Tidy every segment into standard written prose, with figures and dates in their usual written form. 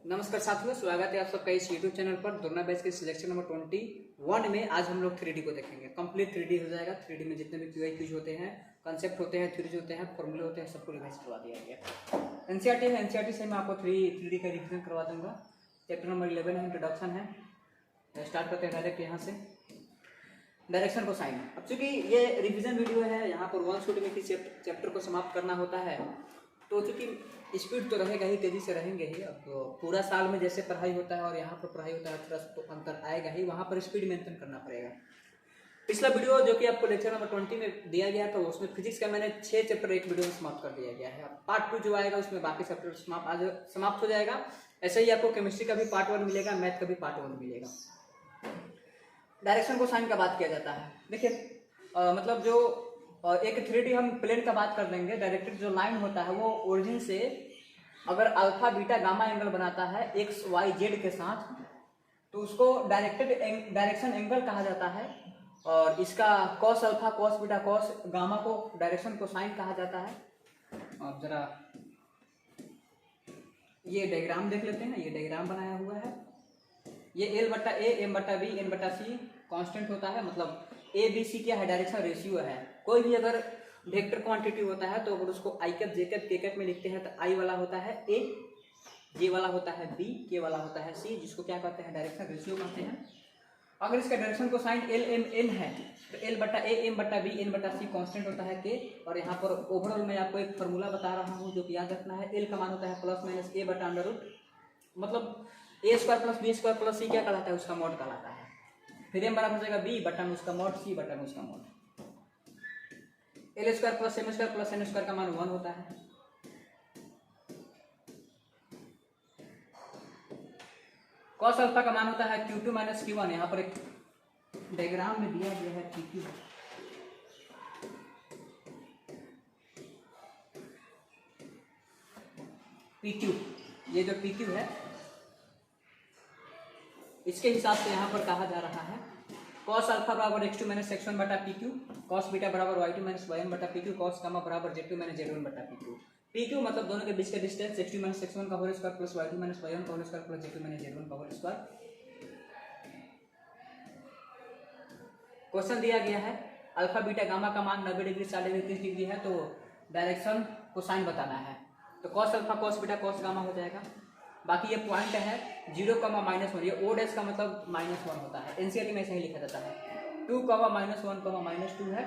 नमस्कार साथियों, स्वागत है आप सबका इस YouTube चैनल पर। दोरना बैच के सिलेक्शन नंबर 21 में आज हम लोग 3D को देखेंगे। कंप्लीट 3D हो जाएगा। 3D में जितने भी क्यूज होते हैं, कंसेप्ट होते हैं, थ्योरीज होते हैं, फॉर्मूले होते हैं, सबको रिवाइज करवा दिया गया। एनसीईआरटी है, एनसीईआरटी से मैं आपको 3D का रिविजन करवा दूंगा। चैप्टर नंबर 11 है, इंट्रोडक्शन है। स्टार्ट करते हैं डायरेक्ट यहाँ से। डायरेक्शन को साइन। अब चूंकि ये रिविजन वीडियो है, यहाँ पर वन शॉट में किसी चैप्टर को समाप्त करना होता है, तो चूंकि स्पीड तो रहेगा ही, तेजी से रहेंगे ही। अब तो पूरा साल में जैसे पढ़ाई होता है और यहाँ पर पढ़ाई होता है, थोड़ा तो अंतर आएगा ही, वहाँ पर स्पीड मेंटेन करना पड़ेगा। पिछला वीडियो जो कि आपको लेक्चर नंबर 20 में दिया गया था, उसमें फिजिक्स का मैंने 6 चैप्टर एक वीडियो में समाप्त कर दिया गया है। अब पार्ट 2 जो आएगा उसमें बाकी चैप्टर समाप्त हो जाएगा। ऐसे ही आपको केमिस्ट्री का भी पार्ट 1 मिलेगा, मैथ का भी पार्ट 1 मिलेगा। डायरेक्शन को साइन का बात किया जाता है। देखिए मतलब जो एक 3D हम प्लेन का बात कर देंगे। डायरेक्टेड जो लाइन होता है वो ओरिजिन से अगर अल्फा बीटा गामा एंगल बनाता है एक्स वाई जेड के साथ, तो उसको डायरेक्शन एंगल कहा जाता है। और इसका cos alpha cos beta cos gamma को डायरेक्शन को साइन कहा जाता है। और जरा ये डायग्राम देख लेते हैं। ये डायग्राम बनाया हुआ है। ये एल बट्टा ए एम बट्टा बी एन बट्टा सी कांस्टेंट होता है। मतलब ए बी सी क्या है, डायरेक्शन रेशियो है। कोई भी अगर वेक्टर क्वांटिटी होता है तो अगर उसको आई कैप जे कैप के कैप में लिखते हैं तो आई वाला होता है ए, जे वाला होता है बी, के वाला होता है सी, जिसको क्या कहते हैं, डायरेक्शन रेशियो कहते हैं। अगर इसका डायरेक्शन को साइन एल एम एन है तो एल बट्टा ए एम बट्टा बी एन बट्टा सी कांस्टेंट होता है के। और यहाँ पर ओवरऑल मैं आपको एक फॉर्मूला बता रहा हूँ जो कि याद रखना है। एल का मान होता है प्लस माइनस ए बटा अंडर रूट, मतलब A square plus B square plus C क्या कहलाता है, उसका मॉड कहलाता है। फिर एम बराबर हो जाएगा बी बटा में उसका मॉड, सी बटा में उसका mod. L square plus m square plus n square का मान 1 होता है। कॉस अल्फा का मान होता है Q2 माइनस Q1। यहाँ पर एक डायग्राम में दिया गया है PQ। PQ, ये जो PQ है इसके हिसाब से यहाँ पर कहा जा रहा है कॉस अल्फा बराबर x2 माइनस x1 बटा PQ, कॉस बीटा बराबर y2 माइनस y1 बटा PQ, कॉस गामा बराबर z2 माइनस z1 बटा PQ। PQ मतलब दोनों के बीच का डिस्टेंस x2 माइनस x1 का whole square plus y2 minus y1 का whole square plus z2 minus z1 का होल स्क्वायर। क्वेश्चन दिया गया है अल्फा बीटा गामा का मान 90 डिग्री 60 डिग्री 30 डिग्री है, तो डायरेक्शन को साइन बताना है। तो cos alpha cos beta cos gamma हो जाएगा। बाकी ये पॉइंट है 0, -1। ये ओ डैश का मतलब -1 होता है। एनसीईआरटी में ऐसे ही लिखा जाता है। 2, -1, -2 है।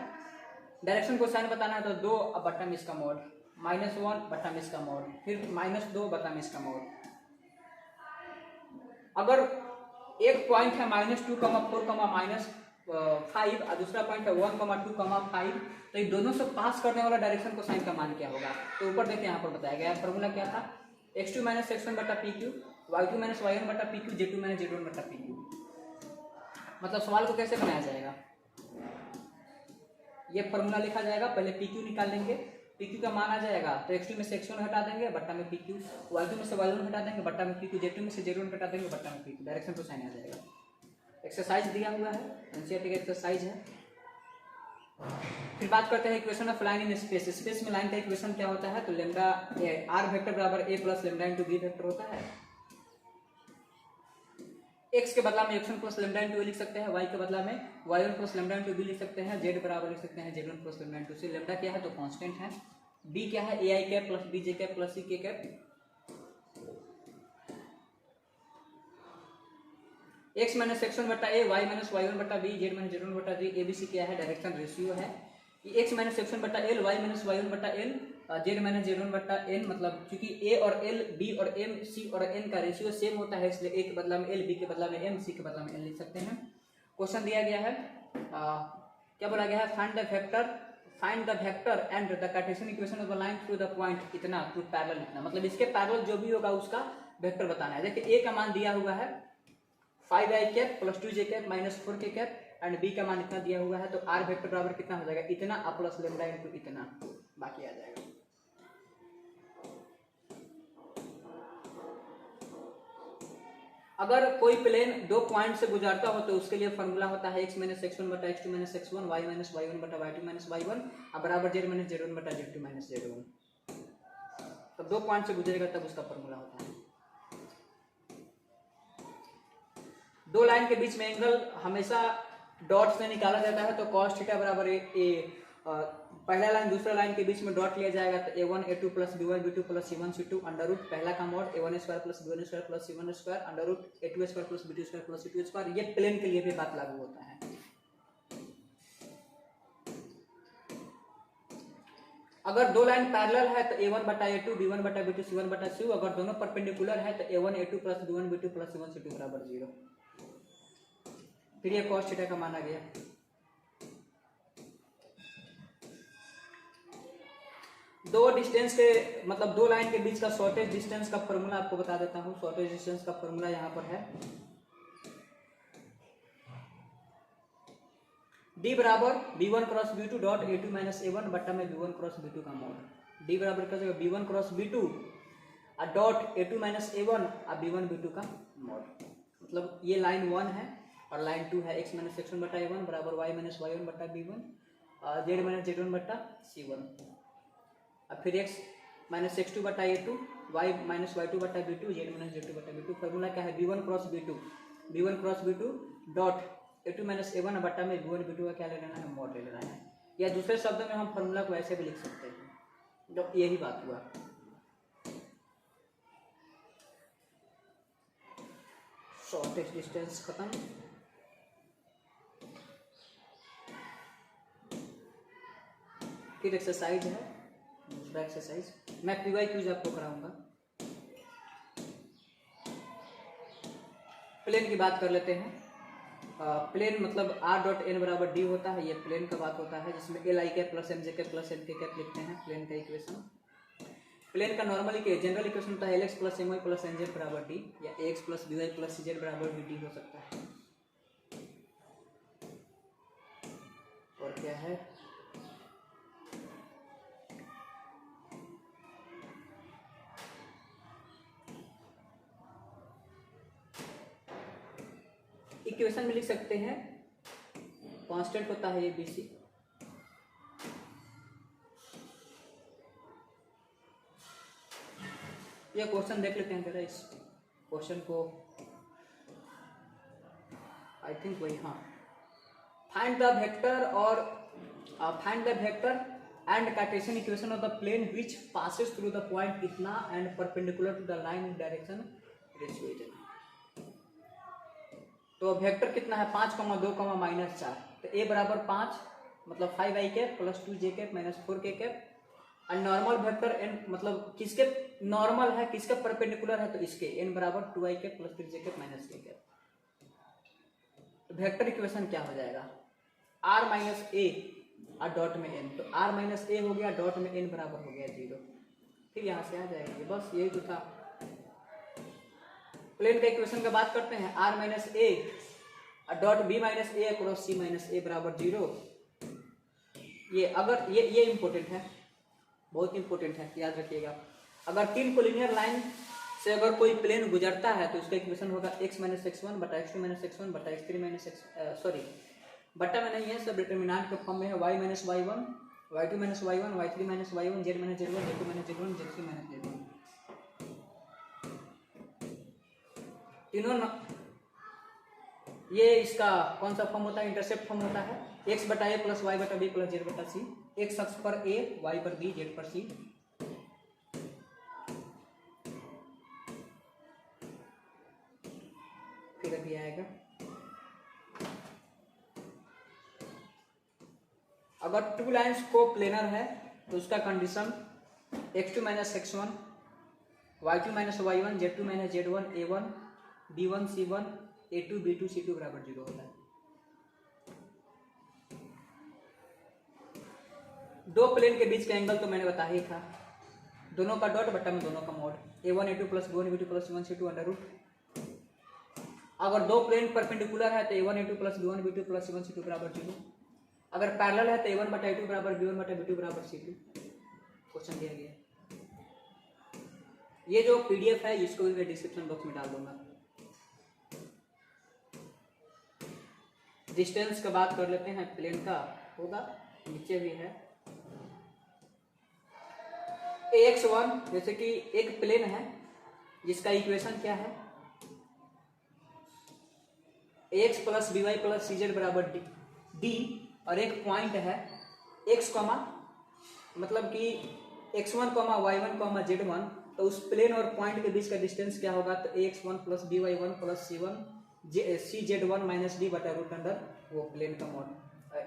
डायरेक्शन को साइन बताना है तो 2 बट्टा में इसका मॉड, -1 बट्टा में इसका मॉड, फिर -2 बट्टा में इसका मॉड। अगर एक पॉइंट है -2, -4, -5 और दूसरा पॉइंट है 1, 2, 5, तो ये दोनों से पास करने वाला डायरेक्शन को साइन का मान क्या होगा। तो ऊपर देखिए यहाँ पर बताया गया है। फॉर्मूला क्या था, x2 माइनस x1 बटा PQ, y2 माइनस y1 बटा PQ, z2 माइनस z1 बटा PQ। मतलब सवाल को कैसे बनाया जाएगा, ये फॉर्मूला लिखा जाएगा। पहले PQ निकाल लेंगे, PQ का मान आ जाएगा तो x2 में से x1 हटा देंगे बट्टा में PQ, y2 में से y1 हटा देंगे बट्टा में PQ, z2 में से z1 हटा देंगे बट्टा में PQ। डायरेक्शन को साइन आ जाएगा। एक्सरसाइज दिया हुआ है, एनसीईआरटी का एक्सरसाइज है। फिर बात करते हैं equation of line in space. Space में लाइन का इक्वेशन क्या होता है, तो लेमडा आर वेक्टर बराबर A plus lambda into B vector होता है। एक्स के बदला में x1 प्लस लेमडा इंटू ए लिख सकते हैं, y के बदला में y1 plus lambda into B लिख सकते हैं, z बराबर लिख सकते हैं z1 प्लस लेमडा इंटू सी। लेमडा क्या है तो कांस्टेंट है, b क्या है ai cap plus bj cap plus c के कैप। x माइनस x1 बटा ए, y माइनस y1 बटा बी, z माइनस z1 बटा जी। abc क्या है, डायरेक्शन रेशियो है। ये x माइनस x1 बटा एल, y माइनस y1 बटा एल, z माइनस z1 बटा n। मतलब क्योंकि a और l, b और m, c और n का रेशियो सेम होता है, इसलिए a के बदला में l, b के बदला में m, c के बदला में n लिख सकते हैं। क्वेश्चन दिया गया है क्या बोला गया है, find the vector and the Cartesian equation of the line through the point इतना, थ्रू पैरेलल इतना। मतलब इसके पैरेलल जो भी होगा उसका वेक्टर बताना है। देखिए a का मान दिया हुआ है 5i cap plus 2j cap minus 4k cap, and b का मान इतना दिया हुआ है, तो r वेक्टर बराबर कितना हो जाएगा, इतना प्लस लेमडा इनटू इतना, बाकी आ जाएगा। अगर कोई प्लेन 2 पॉइंट से गुजरता हो तो उसके लिए फॉर्मूला होता है x माइनस x1 बटा x2 minus x1, y minus y1 बटा y2 माइनस y1 और बराबर z माइनस z1 बटा z2 माइनस z1। तो 2 पॉइंट से गुजरेगा तब उसका फॉर्मूला होता है। दो लाइन के बीच में एंगल हमेशा डॉट से निकाला जाता है, तो cos थीटा बराबर पहला लाइन दूसरा लाइन के बीच में डॉट लिया जाएगा, तो a1 a2 plus b1 b2 plus c1 c2 under root पहला का mod a1 square plus b1 square plus c1 square under root a2 square plus b2 square plus c2 square. ये plane के लिए भी बात लागू होता है। अगर दो लाइन पैरेलल है तो a1 बटा a2 b1 बटा b2 c1 बटा c2। अगर दोनों परपेंडिकुलर है तो a1 a2 plus b1 b2 plus c1 c2 बराबर 0। फिर ये cos थीटा का माना गया। दो डिस्टेंस के मतलब दो लाइन के बीच का शॉर्टेज डिस्टेंस का फॉर्मूला आपको बता देता हूं। शॉर्टेज डिस्टेंस का फॉर्मूला यहाँ पर है d बराबर b1 cross b2 dot a2 minus a1 बट्टा में b1 क्रॉस b2 का मॉड। d बराबर क्या होगा b1 cross b2 dot a2 minus a1 b1 b2 का मॉड। मतलब ये लाइन 1 है और लाइन 2 है। x माइनस x1 बटा a1 बराबर y माइनस y1 बटा b1 z माइनस z1 बटा c1। अब फिर x माइनस x2 बटा a2 y माइनस y2 बटा b2 z माइनस z2 बटा b2। फॉर्मूला क्या है b1 cross b2 dot a2 minus a1 बटा में b1 b2 का क्या ले लेना है मॉड ले लेना है। या दूसरे शब्दों में हम फॉर्मूला को ऐसे भी लिख सकते हैं। जब यही बात हुआ शॉर्टेज डिस्टेंस खत्म। फिर एक्सरसाइज है दूसरा एक्सरसाइज। मैं पीवाई क्यूज आपको कराऊंगा। प्लेन की बात कर लेते हैं। प्लेन मतलब r डॉट n बराबर d होता है। ये प्लेन का बात होता है जिसमें l i cap plus m j cap plus n k cap लिखते हैं प्लेन का इक्वेशन। प्लेन का नॉर्मल जनरल इक्वेशन होता है lx plus my plus nz बराबर d या ax plus by plus cz बराबर vd हो सकता है। और क्या है इक्वेशन में लिख सकते हैं। कांस्टेंट होता है ये bc। ये क्वेश्चन देख लेते हैं जरा। इस क्वेश्चन को आई थिंक वही हाँ find the vector and cartesian equation of the plane which passes through the point इतना and perpendicular to the line in direction ratio. तो वेक्टर कितना है 5, 2, -4। तो a बराबर 5 मतलब 5i cap plus 2j cap minus 4k cap. और normal vector n मतलब किसके नॉर्मल है किसके परपेंडिकुलर है तो इसके n बराबर 2i cap plus 3j cap minus k cap. Vector equation क्या हो जाएगा r माइनस a और डॉट में n। तो r माइनस a हो गया डॉट में n बराबर हो गया 0। फिर यहाँ से आ जाएगा। बस यही तो था। प्लेन का इक्वेशन का बात करते हैं r minus a dot b minus a cross c minus a बराबर 0। ये अगर ये इंपॉर्टेंट है बहुत इंपॉर्टेंट है याद रखिएगा। अगर तीन कोलिनियर लाइन से अगर कोई प्लेन गुजरता है तो उसका इक्वेशन होगा x माइनस x1 बटा x2 माइनस x1 बटा x3 माइनस x बटा में नहीं है सब डिटरमिनेंट के फॉर्म में है y minus y1 y2 minus y1 y3 minus y1 z minus z1 z2 minus z1 z3 minus z1। तीनों ये इसका कौन सा फॉर्म होता है इंटरसेप्ट फॉर्म होता है x बटा a प्लस y बटा b प्लस z बटा c। x अक्ष पर a y पर b z पर c। फिर अभी आएगा अगर टू लाइंस को प्लेनर है तो उसका condition x2 minus x1 y2 minus y1 z2 minus z1 a1 b1 c1 a2 b2 c2 बराबर 0 होता है। दो प्लेन के बीच का एंगल तो मैंने बताया ही था। दोनों का डॉट बट्टा में दोनों का mod a1 a2 plus b1 b2 plus c1 c2 under root. अगर दो प्लेन परपेंडिकुलर है तो a1 a2 plus b1 b2 plus c1 c2 बराबर 0। अगर पैरेलल है तो a1 बटा a2 बराबर b1 बटा b2 बराबर c2। क्वेश्चन दिया गया। ये जो पीडीएफ है इसको भी मैं डिस्क्रिप्शन बॉक्स में डाल दूंगा। डिस्टेंस का बात कर लेते हैं प्लेन का होगा नीचे भी है ax1 जैसे कि एक प्लेन है जिसका इक्वेशन क्या है ax plus B Y plus C Z बराबर डी, और एक पॉइंट है x कॉमा मतलब कि x1 comma y1 comma z1, तो उस प्लेन और पॉइंट के बीच का डिस्टेंस क्या होगा, तो ax1 plus B Y one plus C Z one minus D बटा रूट अंडर वो प्लेन का mod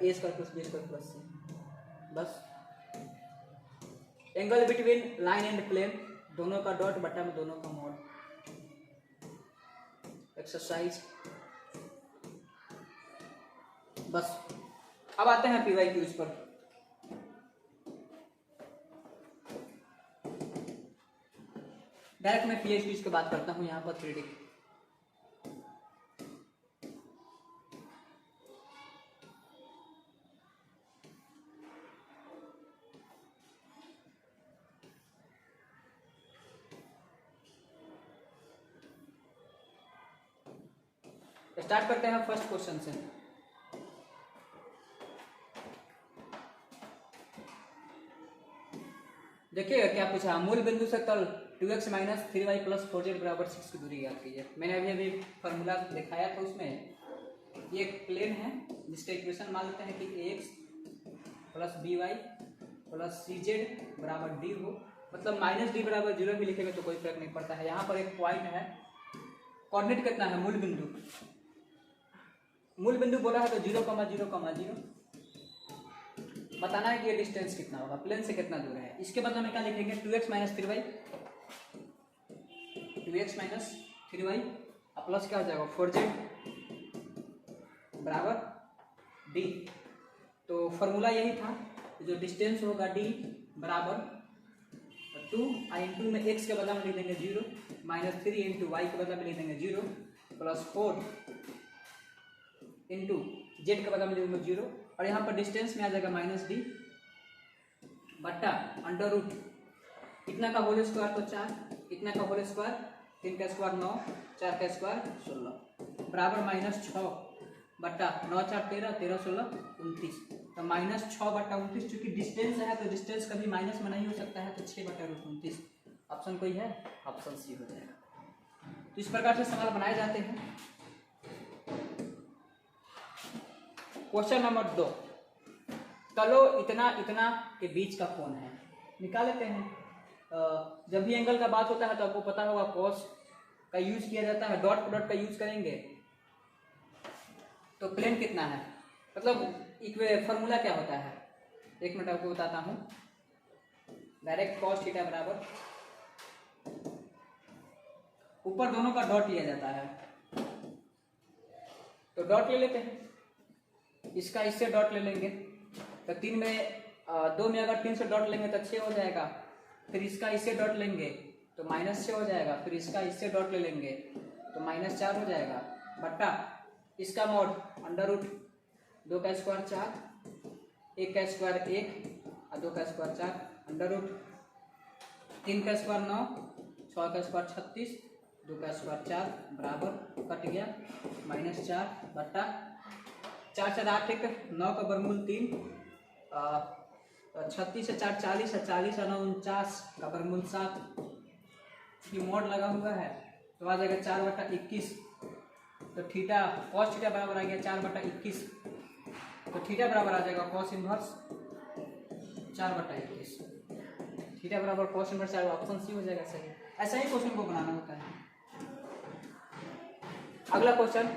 A square plus B square plus C. बस angle between line and plane दोनों का डॉट बटा में दोनों का मॉड। एक्सरसाइज बस। अब आते हैं पी वाई क्यूज पर। डायरेक्ट मैं पी एच क्यूज की बात करता हूं यहां पर 3D। स्टार्ट करते हैं फर्स्ट क्वेश्चन से। देखिएगा क्या पूछा, मूल बिंदु से तल 2x minus 3y plus 4z बराबर 6 की दूरी ज्ञात कीजिए। मैंने अभी अभी फॉर्मूला दिखाया था, उसमें ये एक प्लेन है जिसका इक्वेशन मान लेते हैं कि ax plus by plus cz बराबर d हो, मतलब माइनस डी बराबर 0 भी लिखेंगे तो कोई फर्क नहीं पड़ता है। यहाँ पर एक पॉइंट है, कोऑर्डिनेट कितना है, मूल बिंदु, मूल बिंदु बोला है तो 0,0,0 बताना है कि ये डिस्टेंस कितना होगा, प्लेन से कितना दूर है। इसके बदले में क्या लिखेंगे, 2x minus 3y, 2x minus 3y plus क्या हो जाएगा 4z बराबर d। तो फॉर्मूला यही था, जो डिस्टेंस होगा d बराबर 2 इंटू में x के बदले में लिख देंगे 0 माइनस 3 इंटू वाई के बदले में लिख देंगे 0 प्लस 4 इंटू जेड के बदले में लिख देंगे 0, और यहाँ पर डिस्टेंस में आ जाएगा माइनस डी बट्टा अंडर रूट कितना का होल स्क्वायर तो 4, कितना का होल स्क्वायर 3 का स्क्वायर 9, 4 का स्क्वायर 16 बराबर माइनस 6 बट्टा 9 4 13 13 16 29, तो माइनस 6 बट्टा 29। चूंकि डिस्टेंस है तो डिस्टेंस कभी माइनस में नहीं हो सकता है, तो 6 बट्टा रूट 29 ऑप्शन कोई है, ऑप्शन सी हो जाएगा। तो इस प्रकार से सवाल बनाए जाते हैं। क्वेश्चन नंबर 2, तलो इतना इतना के बीच का कोण है, निकाल लेते हैं। जब भी एंगल का बात होता है तो आपको पता होगा कॉस का यूज किया जाता है, डॉट प्रोडक्ट का यूज करेंगे तो प्लेन कितना है, मतलब फॉर्मूला क्या होता है, एक मिनट आपको बताता हूँ। डायरेक्ट कॉस थीटा बराबर, ऊपर दोनों का डॉट लिया जाता है, तो डॉट ले लेते हैं, इसका इससे डॉट ले लेंगे तो 3 में 2 में अगर 3 से डॉट लेंगे तो 6 हो जाएगा, फिर इसका इससे डॉट लेंगे तो माइनस 6 हो जाएगा, फिर इसका इससे डॉट ले लेंगे तो माइनस 4 हो जाएगा बट्टा इसका मॉड अंडर रूट 2 का स्क्वायर 4, 1 का स्क्वायर 1 और 2 का स्क्वायर 4 अंडर रूट 3 का स्क्वायर 9, 6 का स्क्वायर 36, 2 का स्क्वायर 4 बराबर कट गया माइनस 4 बट्टा 4 4 8 1 9 का वर्गमूल 3, 36 से 4 40 है, 40 और 9 49 का वर्गमूल 7 की मोड लगा हुआ है, तो आ जाएगा 4 बटा 21। तो थीटा कॉस थीटा बराबर आ गया 4 बटा 21, तो थीटा बराबर आ जाएगा कॉस इनवर्स 4 बटा 21, थीटा बराबर कॉस इनवर्स 4, ऑप्शन सी हो जाएगा सही। ऐसा ही क्वेश्चन को बनाना होता है। अगला क्वेश्चन,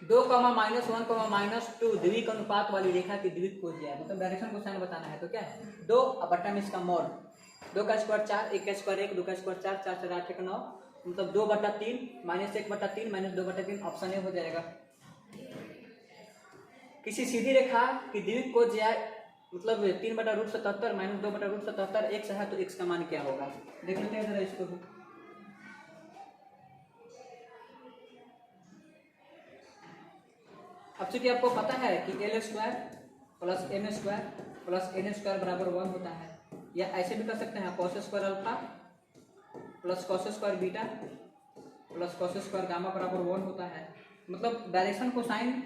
2, -1, द्विक अनुपात वाली रेखा की द्विक खोजिए है, मतलब डायरेक्शन को साइन बताना है। तो क्या है 2 बट्टा में इसका मॉड 2 का स्क्वायर 4, 1 का स्क्वायर 1, 2 का स्क्वायर 4, 4 4 8 1 9, मतलब 2 बट्टा 3 माइनस 1 बट्टा 3 माइनस 2 बट्टा 3 ऑप्शन ए हो जाएगा। किसी सीधी रेखा की द्विक को जाए मतलब 3 बटा रूट 77 माइनस 2 बटा रूट 77 x है, तो x का मान क्या होगा, देख लेते हैं जरा इसको भी। अब चूंकि आपको पता है कि l square plus m square plus n square बराबर 1 होता है, या ऐसे भी कर सकते हैं cos square alpha plus cos square beta plus cos square gamma बराबर 1 होता है। मतलब डायरेक्शन को साइन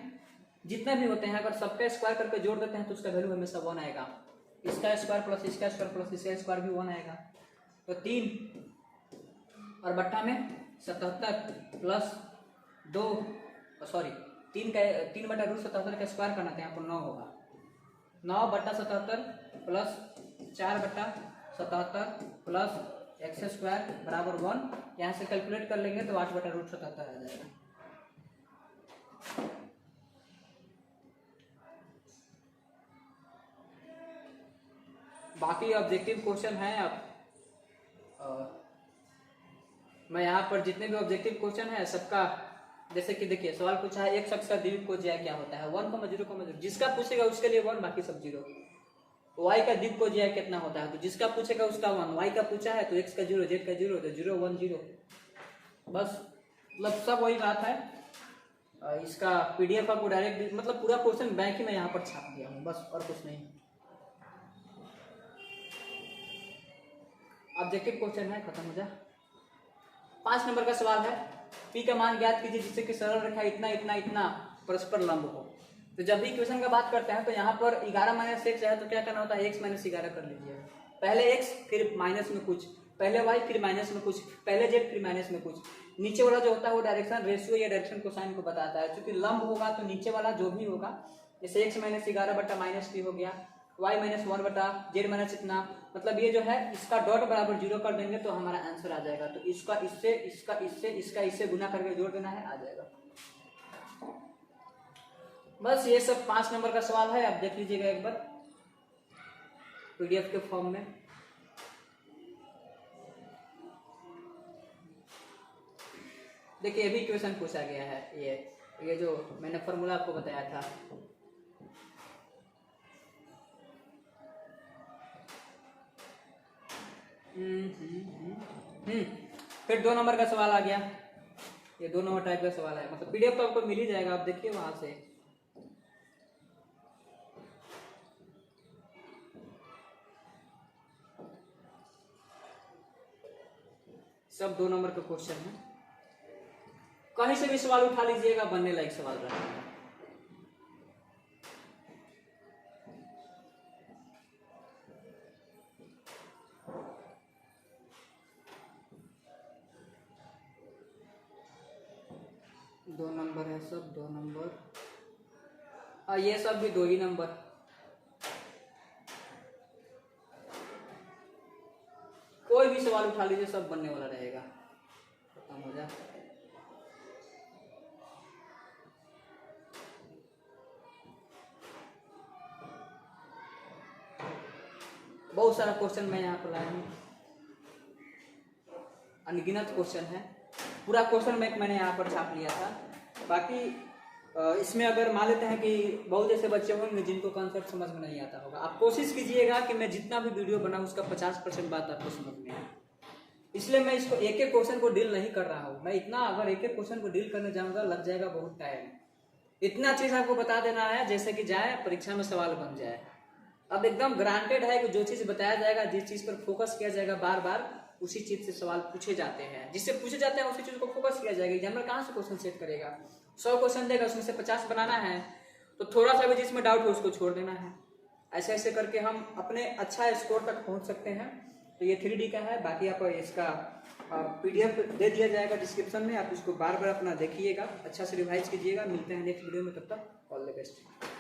जितने भी होते हैं अगर सबका स्क्वायर करके जोड़ देते हैं तो उसका वैल्यू हमेशा 1 आएगा, इसका स्क्वायर प्लस इसका स्क्वायर प्लस इसका स्क्वायर भी 1 आएगा। तो 3 और बट्टा में 77 प्लस 2 सॉरी 3/√77 का स्क्वायर करना था, यहाँ पर 9 होगा। 9/77 प्लस 4/77 प्लस x² बराबर 1। यहाँ से कैलकुलेट कर लेंगे तो 8/√77 आ जाएगा। बाकी ऑब्जेक्टिव क्वेश्चन है। अब मैं यहाँ पर जितने भी ऑब्जेक्टिव क्वेश्चन है सबका, जैसे कि देखिए सवाल पूछा है एक शख्स का द्वीप को ज्या क्या होता है, 1,0,0, जिसका पूछेगा उसके लिए 1 बाकी सब 0। y का द्वीप को ज्या कितना होता है, तो जिसका पूछेगा उसका 1, y का पूछा है तो x का 0, z का 0, तो 0 1 0। बस मतलब सब वही बात है। इसका PDF आपको डायरेक्ट मतलब पूरा क्वेश्चन बैंक ही मैं यहाँ पर छाप दिया हूँ, बस और कुछ नहीं। ऑब्जेक्टिव क्वेश्चन है, खत्म हो जा। 5 नंबर का सवाल है, p का मान ज्ञात कीजिए जिससे कि सरल रेखा इतना इतना इतना परस्पर लंब हो। तो जब भी इक्वेशन का बात करते हैं तो यहाँ पर 11 - x है तो क्या करना होता है, x - 11 कर लीजिए। पहले x फिर माइनस में कुछ, पहले y फिर माइनस में कुछ, पहले z फिर माइनस में कुछ। नीचे वाला जो होता है वो डायरेक्शन रेशियो या डायरेक्शन कोसाइन को बताता है। क्योंकि लंब होगा तो नीचे वाला जो भी होगा, जैसे x - 11/-3 हो गया, y - 1/z - इतना, मतलब ये जो है इसका डॉट बराबर 0 कर देंगे तो हमारा आंसर आ जाएगा। तो इसका इससे, इसका इससे, इसका इससे गुना करके जोड़ देना है, आ जाएगा। बस ये सब 5 नंबर का सवाल है। आप देख लीजिएगा एक बार PDF के फॉर्म में। देखिए ये भी क्वेश्चन पूछा गया है, ये जो मैंने फॉर्मूला आपको बताया था। फिर 2 नंबर का सवाल आ गया। ये 2 नंबर टाइप का सवाल है, मतलब PDF तो आपको मिल ही जाएगा, आप देखिए वहां से। सब 2 नंबर का क्वेश्चन है, कहीं से भी सवाल उठा लीजिएगा, बनने लायक सवाल रहेगा। दो नंबर है सब, 2 नंबर। ये सब भी 2 ही नंबर। कोई भी सवाल उठा लीजिए, सब बनने वाला रहेगा। खत्म हो जाए। बहुत सारा क्वेश्चन मैं यहाँ पर लाया हूँ, अनगिनत क्वेश्चन है। पूरा क्वेश्चन बैंक मैंने यहाँ पर छाप लिया था। बाकी इसमें अगर मान लेते हैं कि बहुत ऐसे बच्चे होंगे जिनको कॉन्सेप्ट समझ में नहीं आता होगा, आप कोशिश कीजिएगा कि मैं जितना भी वीडियो बनाऊँ उसका 50% बात आपको समझ में आए। इसलिए मैं इसको एक एक क्वेश्चन को डील नहीं कर रहा हूँ। मैं इतना अगर एक एक क्वेश्चन को डील करने जाऊँगा लग जाएगा बहुत टाइम। इतना चीज़ आपको बता देना है जैसे कि जाए परीक्षा में सवाल बन जाए। अब एकदम ग्रांटेड है कि जो चीज़ बताया जाएगा, जिस चीज़ पर फोकस किया जाएगा, बार बार उसी चीज़ से सवाल पूछे जाते हैं। जिससे पूछे जाते हैं उसी चीज़ को फोकस किया जाएगा। एग्जामिनर कहाँ से क्वेश्चन सेट करेगा? 100 क्वेश्चन देगा, उसमें से 50 बनाना है, तो थोड़ा सा भी जिसमें डाउट हो उसको छोड़ देना है। ऐसे ऐसे करके हम अपने अच्छा स्कोर तक पहुँच सकते हैं। तो ये 3D का है। बाकी आप इसका PDF दे दिया जाएगा डिस्क्रिप्शन में, आप इसको बार बार अपना देखिएगा, अच्छा से रिवाइज कीजिएगा। मिलते हैं नेक्स्ट वीडियो में, तब तक ऑल द बेस्ट।